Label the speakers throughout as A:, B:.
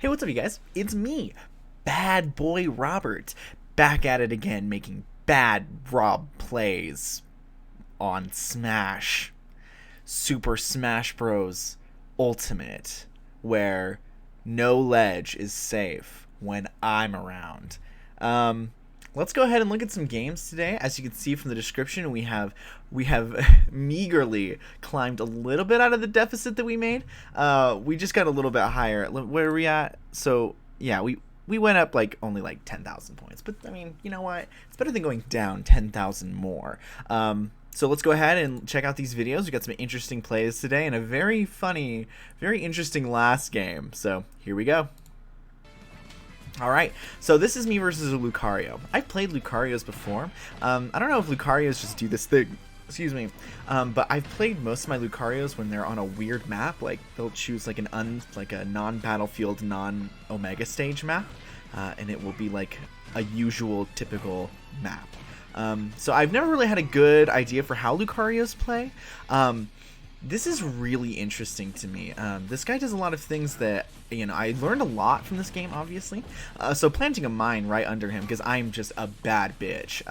A: Hey, what's up, you guys? It's me, Bad Boy Robert, back at it again, making bad Rob plays on Smash. Super Smash Bros. Ultimate, where no ledge is safe when I'm around. Um, let's go ahead and look at some games today. As you can see from the description, we have meagerly climbed a little bit out of the deficit that we made. We just got a little bit higher. Where are we at? So yeah, we went up like only like 10,000 points, but I mean, you know what? It's better than going down 10,000 more. So let's go ahead and check out these videos. We got some interesting plays today and a very funny, very interesting last game. So here we go. All right, so this is me versus a Lucario. I've played Lucarios before. I don't know if Lucarios just do this thing, excuse me, but I've played most of my Lucarios when they're on a weird map. Like they'll choose like a non-battlefield, non-Omega stage map, and it will be like a usual, typical map. So I've never really had a good idea for how Lucarios play. This is really interesting to me. This guy does a lot of things that, you know, I learned a lot from this game, obviously. So planting a mine right under him, because I'm just a bad bitch.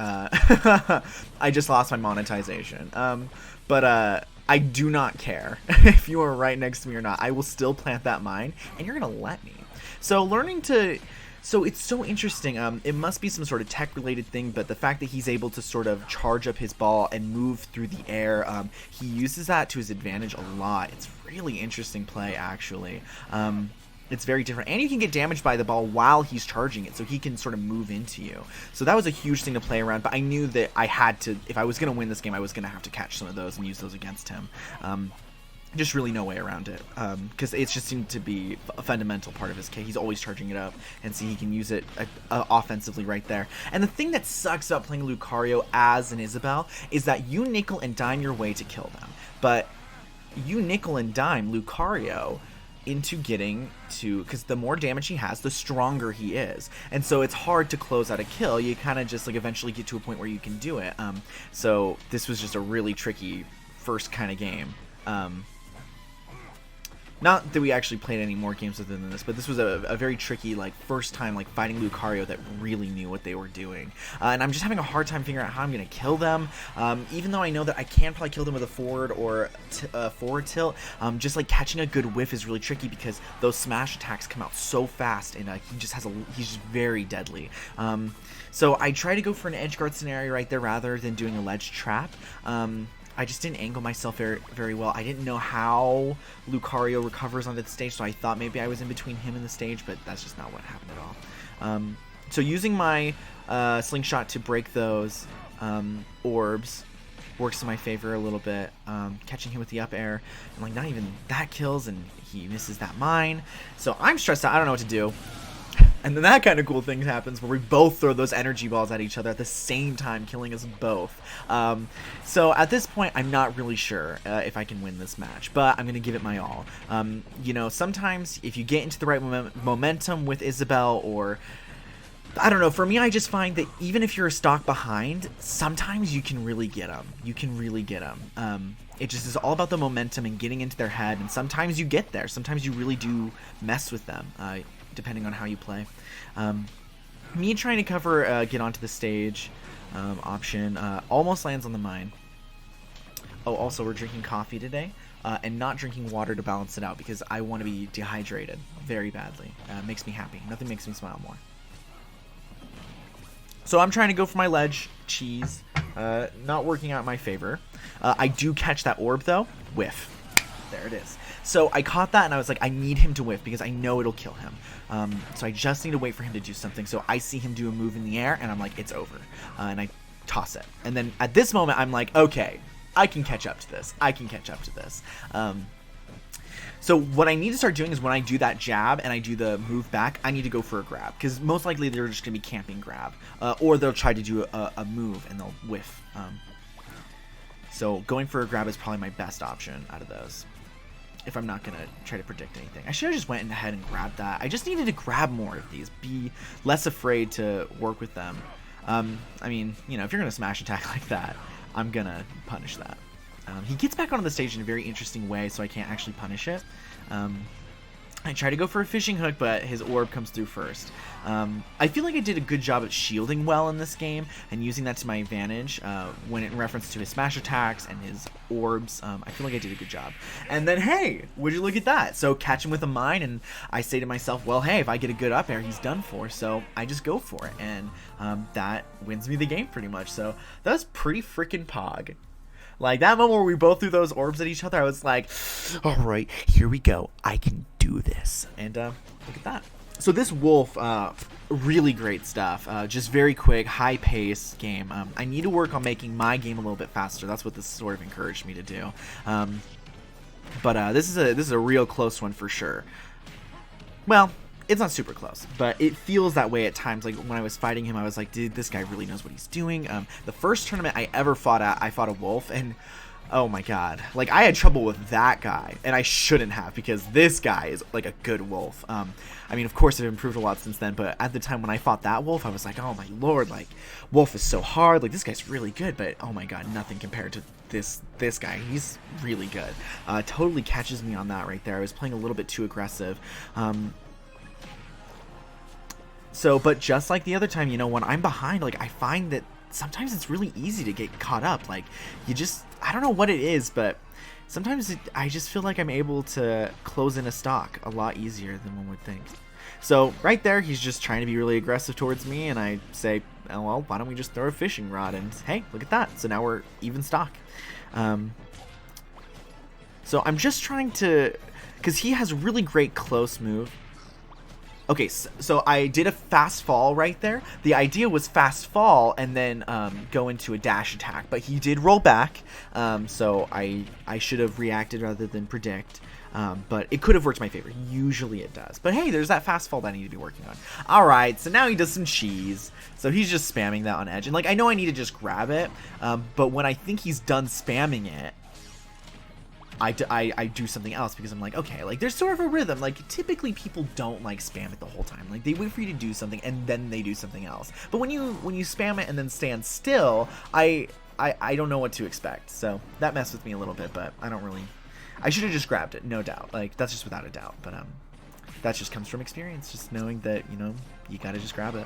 A: I just lost my monetization. But I do not care if you are right next to me or not. I will still plant that mine, and you're going to let me. So it's so interesting. It must be some sort of tech-related thing, but the fact that he's able to sort of charge up his ball and move through the air, he uses that to his advantage a lot. It's really interesting play, actually. It's very different. And you can get damaged by the ball while he's charging it, so he can sort of move into you. So that was a huge thing to play around, but I knew that I had to, if I was going to win this game, I was going to have to catch some of those and use those against him. Just really no way around it, because it just seemed to be a fundamental part of his kit. He's always charging it up, and see, he can use it offensively right there. And the thing that sucks about playing Lucario as an Isabelle is that you nickel and dime your way to kill them, but you nickel and dime Lucario into getting to, because the more damage he has, the stronger he is, and so it's hard to close out a kill. You kind of just like eventually get to a point where you can do it. So this was just a really tricky first kind of game. Not that we actually played any more games other than this, but this was a very tricky, like, first time, like, fighting Lucario that really knew what they were doing. And I'm just having a hard time figuring out how I'm going to kill them, even though I know that I can probably kill them with a forward or forward tilt. Just, like, catching a good whiff is really tricky because those smash attacks come out so fast, and he's just very deadly. So I try to go for an edge guard scenario right there rather than doing a ledge trap. I just didn't angle myself very well. I didn't know how Lucario recovers onto the stage, so I thought maybe I was in between him and the stage, but that's just not what happened at all. So using my slingshot to break those orbs works in my favor a little bit. Catching him with the up air, and like not even that kills, and he misses that mine. So I'm stressed out. I don't know what to do. And then that kind of cool thing happens where we both throw those energy balls at each other at the same time, killing us both. So at this point, I'm not really sure if I can win this match, but I'm going to give it my all. You know, sometimes if you get into the right momentum with Isabelle, or I don't know, for me, I just find that even if you're a stock behind, sometimes you can really get them. You can really get them. It just is all about the momentum and getting into their head, and sometimes you get there. Sometimes you really do mess with them. Depending on how you play. Me trying to cover get onto the stage option almost lands on the mine. Oh, also we're drinking coffee today and not drinking water to balance it out because I want to be dehydrated very badly. Makes me happy. Nothing makes me smile more. So I'm trying to go for my ledge cheese. Not working out in my favor. I do catch that orb though. Whiff. There it is. So I caught that and I was like, I need him to whiff because I know it'll kill him. So I just need to wait for him to do something. So I see him do a move in the air and I'm like, it's over. And I toss it. And then at this moment, I'm like, okay, I can catch up to this. I can catch up to this. So what I need to start doing is when I do that jab and I do the move back, I need to go for a grab. Because most likely they're just going to be camping grab. Or they'll try to do a move and they'll whiff. So going for a grab is probably my best option out of those, if I'm not going to try to predict anything. I should have just went ahead and grabbed that. I just needed to grab more of these. Be less afraid to work with them. I mean, you know, if you're going to smash attack like that, I'm going to punish that. He gets back onto the stage in a very interesting way, so I can't actually punish it. I try to go for a fishing hook, but his orb comes through first. I feel like I did a good job at shielding well in this game and using that to my advantage when in reference to his smash attacks and his orbs. I feel like I did a good job. And then, hey, would you look at that? So catch him with a mine, and I say to myself, well, hey, if I get a good up air, he's done for. So I just go for it, and that wins me the game pretty much. So that was pretty freaking pog. Like, that moment where we both threw those orbs at each other, I was like, all right, here we go. I can do this. And look at that. So this wolf, really great stuff. Just very quick, high pace game. I need to work on making my game a little bit faster. That's what this sort of encouraged me to do. But this is a real close one for sure. Well, it's not super close, but it feels that way at times. Like, when I was fighting him, I was like, dude, this guy really knows what he's doing. The first tournament I ever fought at, I fought a wolf, and oh my god. Like, I had trouble with that guy, and I shouldn't have, because this guy is, like, a good wolf. I mean, of course, I've improved a lot since then, but at the time when I fought that wolf, I was like, oh my lord, like, wolf is so hard. Like, this guy's really good, but oh my god, nothing compared to this guy. He's really good. Totally catches me on that right there. I was playing a little bit too aggressive. But just like the other time, you know, when I'm behind, like, I find that sometimes it's really easy to get caught up. Like, you just, I don't know what it is, but sometimes I just feel like I'm able to close in a stock a lot easier than one would think. So right there, he's just trying to be really aggressive towards me, and I say, oh, well, why don't we just throw a fishing rod? And hey, look at that. So now we're even stock. So I'm just trying to, because he has really great close move. Okay, so I did a fast fall right there. The idea was fast fall and then go into a dash attack, but he did roll back, so I should have reacted rather than predict, but it could have worked in my favor. Usually it does. But hey, there's that fast fall that I need to be working on. Alright, so now he does some cheese. So he's just spamming that on edge. And, like, I know I need to just grab it, but when I think he's done spamming it, I do something else, because I'm like, okay, like, there's sort of a rhythm. Like, typically people don't, like, spam it the whole time. Like, they wait for you to do something and then they do something else. But when you spam it and then stand still, I don't know what to expect. So that messed with me a little bit, but I should have just grabbed it, no doubt. Like, that's just without a doubt. But that just comes from experience, just knowing that, you know, you gotta just grab it.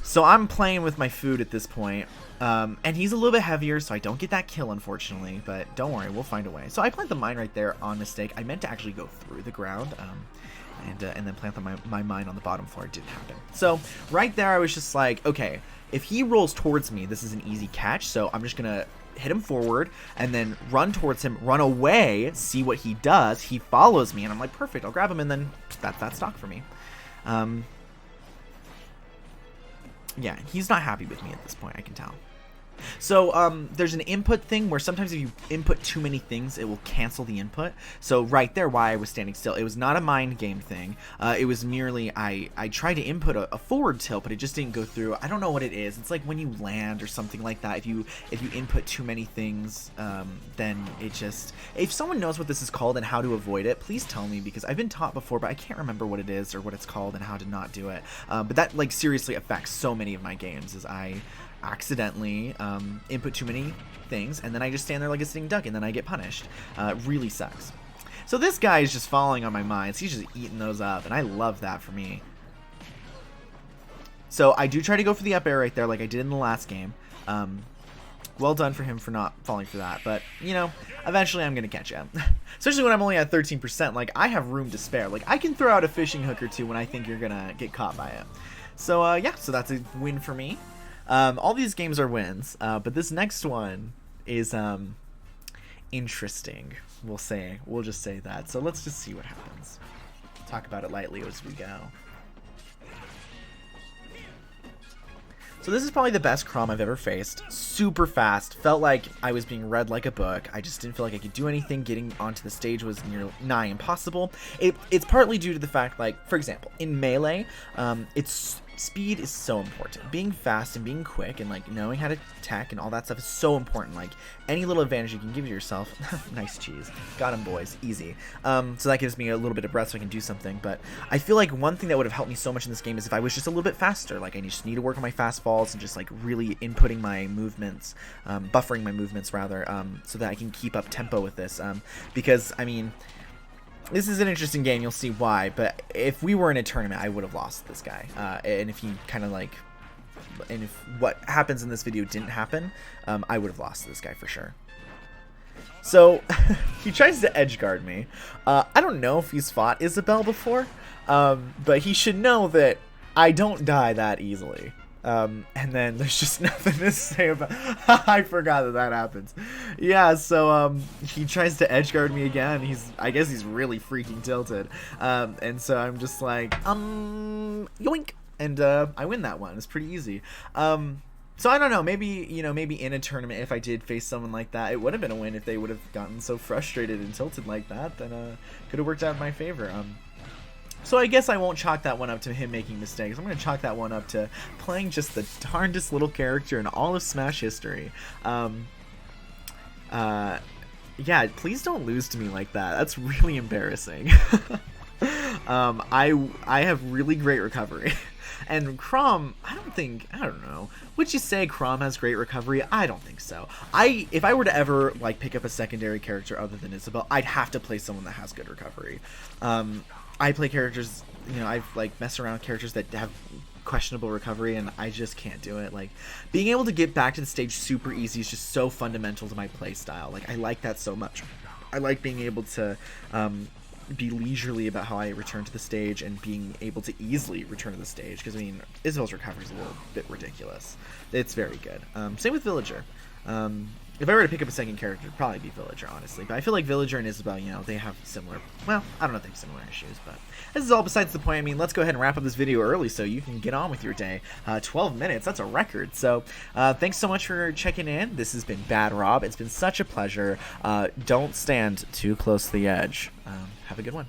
A: So I'm playing with my food at this point, and he's a little bit heavier, so I don't get that kill, unfortunately, but don't worry, we'll find a way. So I plant the mine right there on mistake. I meant to actually go through the ground, and then plant my mine on the bottom floor. It didn't happen. So right there, I was just like, okay, if he rolls towards me, this is an easy catch, so I'm just gonna hit him forward, and then run towards him, run away, see what he does. He follows me, and I'm like, perfect, I'll grab him, and then that's stock for me. Yeah, he's not happy with me at this point, I can tell. So there's an input thing where sometimes if you input too many things, it will cancel the input. So right there, why I was standing still, it was not a mind game thing. It was merely I tried to input a forward tilt, but it just didn't go through. I don't know what it is. It's like when you land or something like that. If you input too many things, then it just. If someone knows what this is called and how to avoid it, please tell me, because I've been taught before, but I can't remember what it is or what it's called and how to not do it. But that, like, seriously affects so many of my games. Is I accidentally input too many things, and then I just stand there like a sitting duck, and then I get punished. It really sucks. So this guy is just falling on my mines. He's just eating those up, and I love that for me. So I do try to go for the up air right there like I did in the last game. Well done for him for not falling for that, but, you know, eventually I'm going to catch him. Especially when I'm only at 13%. Like, I have room to spare. Like, I can throw out a fishing hook or two when I think you're going to get caught by it. So, yeah, so that's a win for me. All these games are wins, but this next one is interesting. We'll just say that. So let's just see what happens. Talk about it lightly as we go. So this is probably the best Chrom I've ever faced. Super fast. Felt like I was being read like a book. I just didn't feel like I could do anything. Getting onto the stage was nigh impossible. It's partly due to the fact, like, for example, in Melee, speed is so important. Being fast and being quick and, like, knowing how to attack and all that stuff is so important. Like, any little advantage you can give yourself. Nice cheese. Got him, boys. Easy. So that gives me a little bit of breath so I can do something. But I feel like one thing that would have helped me so much in this game is if I was just a little bit faster. Like, I just need to work on my fast falls and just, like, really inputting my movements, buffering my movements, rather, so that I can keep up tempo with this. Because, I mean, this is an interesting game. You'll see why. But if we were in a tournament, I would have lost this guy. And if he kind of like, and if what happens in this video didn't happen, I would have lost this guy for sure. So he tries to edge guard me. I don't know if he's fought Isabelle before, but he should know that I don't die that easily. And then there's just nothing to say about I forgot that happens. Yeah, so he tries to edge guard me again. I guess he's really freaking tilted. And so I'm just like, yoink. And I win that one. It's pretty easy. So I don't know, maybe, you know, maybe in a tournament, if I did face someone like that, it would have been a win if they would have gotten so frustrated and tilted like that. Then could have worked out in my favor. So I guess I won't chalk that one up to him making mistakes. I'm going to chalk that one up to playing just the darndest little character in all of Smash history. Yeah, please don't lose to me like that. That's really embarrassing. I have really great recovery. And Chrom, I don't know. Would you say Chrom has great recovery? I don't think so. If I were to ever like pick up a secondary character other than Isabelle, I'd have to play someone that has good recovery. I play characters, you know, I've like messed around with characters that have questionable recovery, and I just can't do it. Like, being able to get back to the stage super easy is just so fundamental to my play style. Like, I like that so much. I like being able to be leisurely about how I return to the stage and being able to easily return to the stage, because I mean, Isabelle's recovery is a little bit ridiculous. It's very good. Same with Villager. If I were to pick up a second character, it'd probably be Villager, honestly. But I feel like Villager and Isabelle, you know, they have similar, well, I don't know if they have similar issues, but this is all besides the point. I mean, let's go ahead and wrap up this video early so you can get on with your day. 12 minutes, that's a record. So thanks so much for checking in. This has been Bad Rob. It's been such a pleasure. Don't stand too close to the edge. Have a good one.